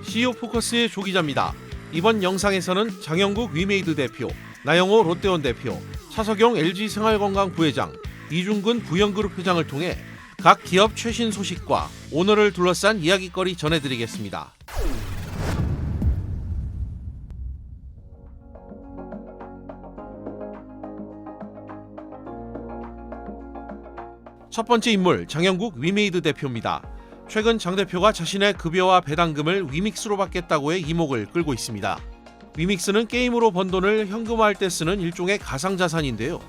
CEO 포커스의 조 기자입니다. 이번 영상에서는 장영국 위메이드 대표, 나영호 롯데원 대표, 차석용 LG생활건강 부회장, 이중근 부영그룹 회장을 통해 각 기업 최신 소식과 오너를 둘러싼 이야기거리 전해드리겠습니다. 첫 번째 인물, 장영국 위메이드 대표입니다. 최근 장 대표가 자신의 급여와 배당금을 위믹스로 받겠다고 해 이목을 끌고 있습니다. 위믹스는 게임으로 번 돈을 현금화할 때 쓰는 일종의 가상자산인데요.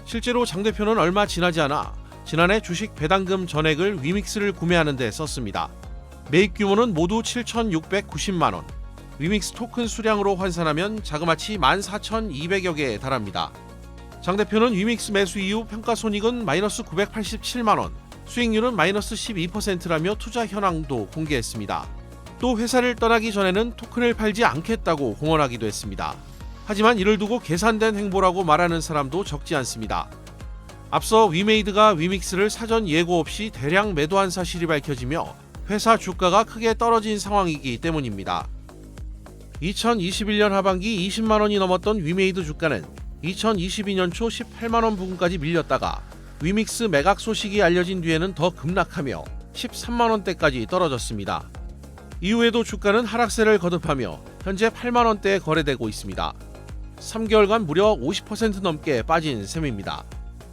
실제로 장 대표는 얼마 지나지 않아 지난해 주식 배당금 전액을 위믹스를 구매하는 데 썼습니다. 매입 규모는 모두 7,690만 원. 위믹스 토큰 수량으로 환산하면 자그마치 14,200여 개에 달합니다. 장 대표는 위믹스 매수 이후 평가손익은 마이너스 987만 원, 수익률은 마이너스 12%라며 투자 현황도 공개했습니다. 또 회사를 떠나기 전에는 토큰을 팔지 않겠다고 공언하기도 했습니다. 하지만 이를 두고 계산된 행보라고 말하는 사람도 적지 않습니다. 앞서 위메이드가 위믹스를 사전 예고 없이 대량 매도한 사실이 밝혀지며 회사 주가가 크게 떨어진 상황이기 때문입니다. 2021년 하반기 20만 원이 넘었던 위메이드 주가는 2022년 초 18만 원 부근까지 밀렸다가 위믹스 매각 소식이 알려진 뒤에는 더 급락하며 13만 원대까지 떨어졌습니다. 이후에도 주가는 하락세를 거듭하며 현재 8만 원대에 거래되고 있습니다. 3개월간 무려 50% 넘게 빠진 셈입니다.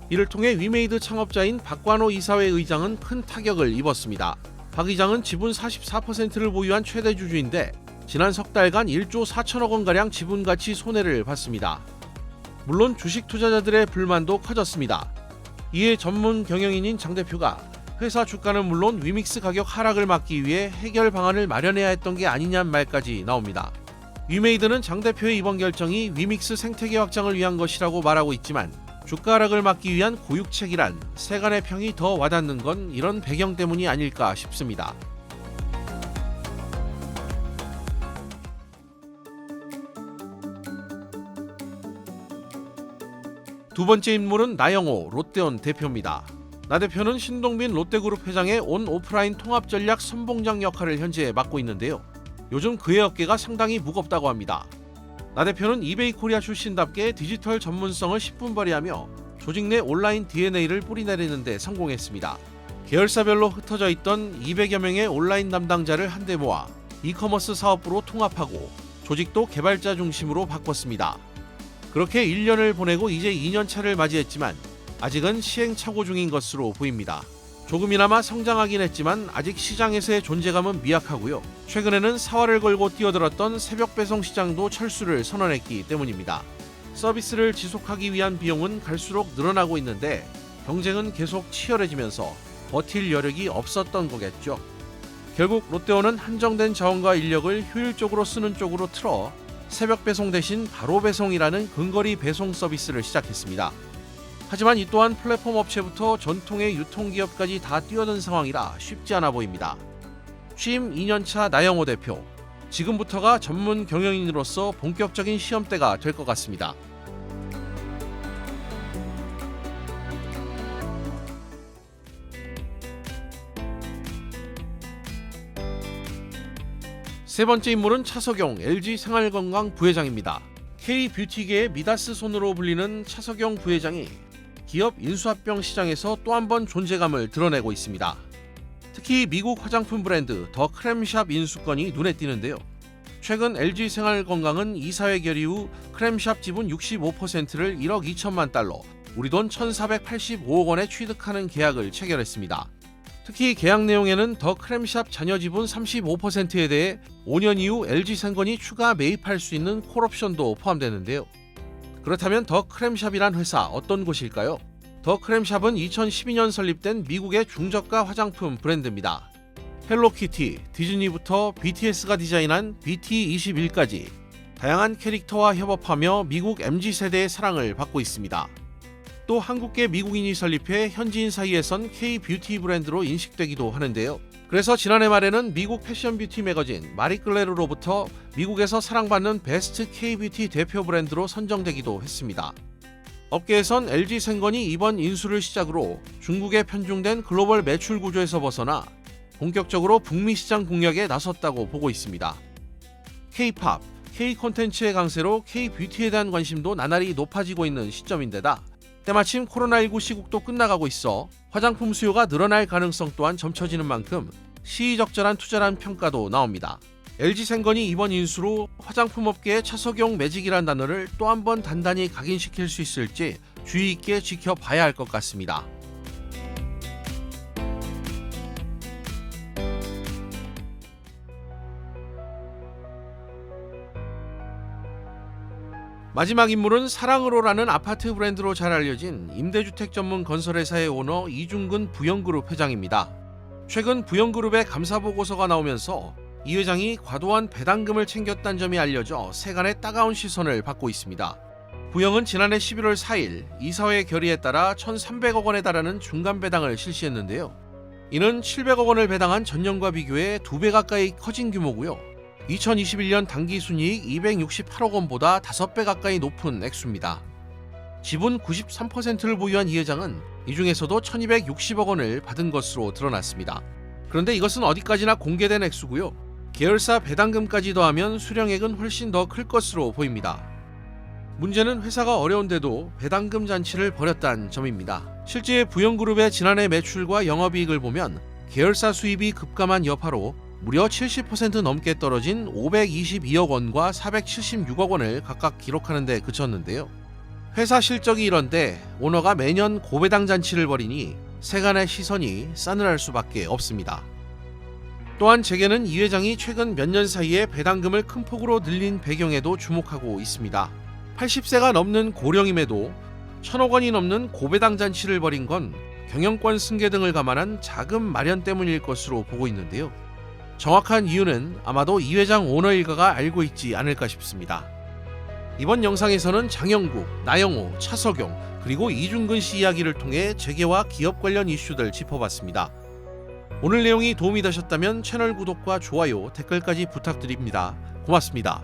이를 통해 위메이드 창업자인 박관호 이사회 의장은 큰 타격을 입었습니다. 박 의장은 지분 44%를 보유한 최대 주주인데 지난 석 달간 1조 4천억 원가량 지분가치 손해를 봤습니다. 물론 주식 투자자들의 불만도 커졌습니다. 이에 전문 경영인인 장 대표가 회사 주가는 물론 위믹스 가격 하락을 막기 위해 해결 방안을 마련해야 했던 게 아니냐는 말까지 나옵니다. 위메이드는 장 대표의 이번 결정이 위믹스 생태계 확장을 위한 것이라고 말하고 있지만 주가 하락을 막기 위한 고육책이란 세간의 평이 더 와닿는 건 이런 배경 때문이 아닐까 싶습니다. 두 번째 인물은 나영호 롯데원 대표입니다. 나 대표는 신동빈 롯데그룹 회장의 온 오프라인 통합 전략 선봉장 역할을 현재 맡고 있는데요. 요즘 그의 어깨가 상당히 무겁다고 합니다. 나 대표는 이베이 코리아 출신답게 디지털 전문성을 10분 발휘하며 조직 내 온라인 DNA를 뿌리내리는 데 성공했습니다. 계열사별로 흩어져 있던 200여 명의 온라인 담당자를 한데 모아 이커머스 사업부로 통합하고 조직도 개발자 중심으로 바꿨습니다. 그렇게 1년을 보내고 이제 2년 차를 맞이했지만 아직은 시행착오 중인 것으로 보입니다. 조금이나마 성장하긴 했지만 아직 시장에서의 존재감은 미약하고요. 최근에는 사활을 걸고 뛰어들었던 새벽 배송 시장도 철수를 선언했기 때문입니다. 서비스를 지속하기 위한 비용은 갈수록 늘어나고 있는데 경쟁은 계속 치열해지면서 버틸 여력이 없었던 거겠죠. 결국 롯데원은 한정된 자원과 인력을 효율적으로 쓰는 쪽으로 틀어 새벽 배송 대신 바로 배송이라는 근거리 배송 서비스를 시작했습니다. 하지만 이 또한 플랫폼 업체부터 전통의 유통기업까지 다 뛰어든 상황이라 쉽지 않아 보입니다. 취임 2년차 나영호 대표, 지금부터가 전문 경영인으로서 본격적인 시험대가 될 것 같습니다. 세 번째 인물은 차석용 LG생활건강 부회장입니다. K뷰티계의 미다스 손으로 불리는 차석용 부회장이 기업 인수합병 시장에서 또 한 번 존재감을 드러내고 있습니다. 특히 미국 화장품 브랜드 더 크램샵 인수건이 눈에 띄는데요. 최근 LG생활건강은 이사회 결의 후 크램샵 지분 65%를 1억 2천만 달러, 우리 돈 1,485억 원에 취득하는 계약을 체결했습니다. 특히 계약 내용에는 더 크램샵 잔여 지분 35%에 대해 5년 이후 LG생건이 추가 매입할 수 있는 콜옵션도 포함되는데요. 그렇다면 더 크램샵이란 회사 어떤 곳일까요? 더 크램샵은 2012년 설립된 미국의 중저가 화장품 브랜드입니다. 헬로키티, 디즈니부터 BTS가 디자인한 BT21까지 다양한 캐릭터와 협업하며 미국 MZ세대의 사랑을 받고 있습니다. 또 한국계 미국인이 설립해 현지인 사이에선 K뷰티 브랜드로 인식되기도 하는데요. 그래서 지난해 말에는 미국 패션 뷰티 매거진 마리클레르로부터 미국에서 사랑받는 베스트 K뷰티 대표 브랜드로 선정되기도 했습니다. 업계에선 LG생건이 이번 인수를 시작으로 중국에 편중된 글로벌 매출 구조에서 벗어나 본격적으로 북미 시장 공략에 나섰다고 보고 있습니다. K-팝, K-콘텐츠의 강세로 K-뷰티에 대한 관심도 나날이 높아지고 있는 시점인데다 때마침 코로나19 시국도 끝나가고 있어 화장품 수요가 늘어날 가능성 또한 점쳐지는 만큼 시의적절한 투자란 평가도 나옵니다. LG생건이 이번 인수로 화장품 업계의 차석용 매직이란 단어를 또 한 번 단단히 각인시킬 수 있을지 주의 있게 지켜봐야 할 것 같습니다. 마지막 인물은 사랑으로라는 아파트 브랜드로 잘 알려진 임대주택 전문 건설회사의 오너 이중근 부영그룹 회장입니다. 최근 부영그룹의 감사보고서가 나오면서 이 회장이 과도한 배당금을 챙겼다는 점이 알려져 세간의 따가운 시선을 받고 있습니다. 부영은 지난해 11월 4일 이사회의 결의에 따라 1,300억 원에 달하는 중간 배당을 실시했는데요. 이는 700억 원을 배당한 전년과 비교해 2배 가까이 커진 규모고요. 2021년 당기순이익 268억 원보다 5배 가까이 높은 액수입니다. 지분 93%를 보유한 이 회장은 이 중에서도 1260억 원을 받은 것으로 드러났습니다. 그런데 이것은 어디까지나 공개된 액수고요. 계열사 배당금까지 더하면 수령액은 훨씬 더 클 것으로 보입니다. 문제는 회사가 어려운데도 배당금 잔치를 벌였다는 점입니다. 실제 부영그룹의 지난해 매출과 영업이익을 보면 계열사 수입이 급감한 여파로 무려 70% 넘게 떨어진 522억 원과 476억 원을 각각 기록하는 데 그쳤는데요. 회사 실적이 이런데 오너가 매년 고배당 잔치를 벌이니 세간의 시선이 싸늘할 수밖에 없습니다. 또한 재계는 이 회장이 최근 몇 년 사이에 배당금을 큰 폭으로 늘린 배경에도 주목하고 있습니다. 80세가 넘는 고령임에도 1,000억 원이 넘는 고배당 잔치를 벌인 건 경영권 승계 등을 감안한 자금 마련 때문일 것으로 보고 있는데요. 정확한 이유는 아마도 이 회장 오너 일가가 알고 있지 않을까 싶습니다. 이번 영상에서는 장영국, 나영호, 차석용, 그리고 이중근 씨 이야기를 통해 재계와 기업 관련 이슈들 짚어봤습니다. 오늘 내용이 도움이 되셨다면 채널 구독과 좋아요, 댓글까지 부탁드립니다. 고맙습니다.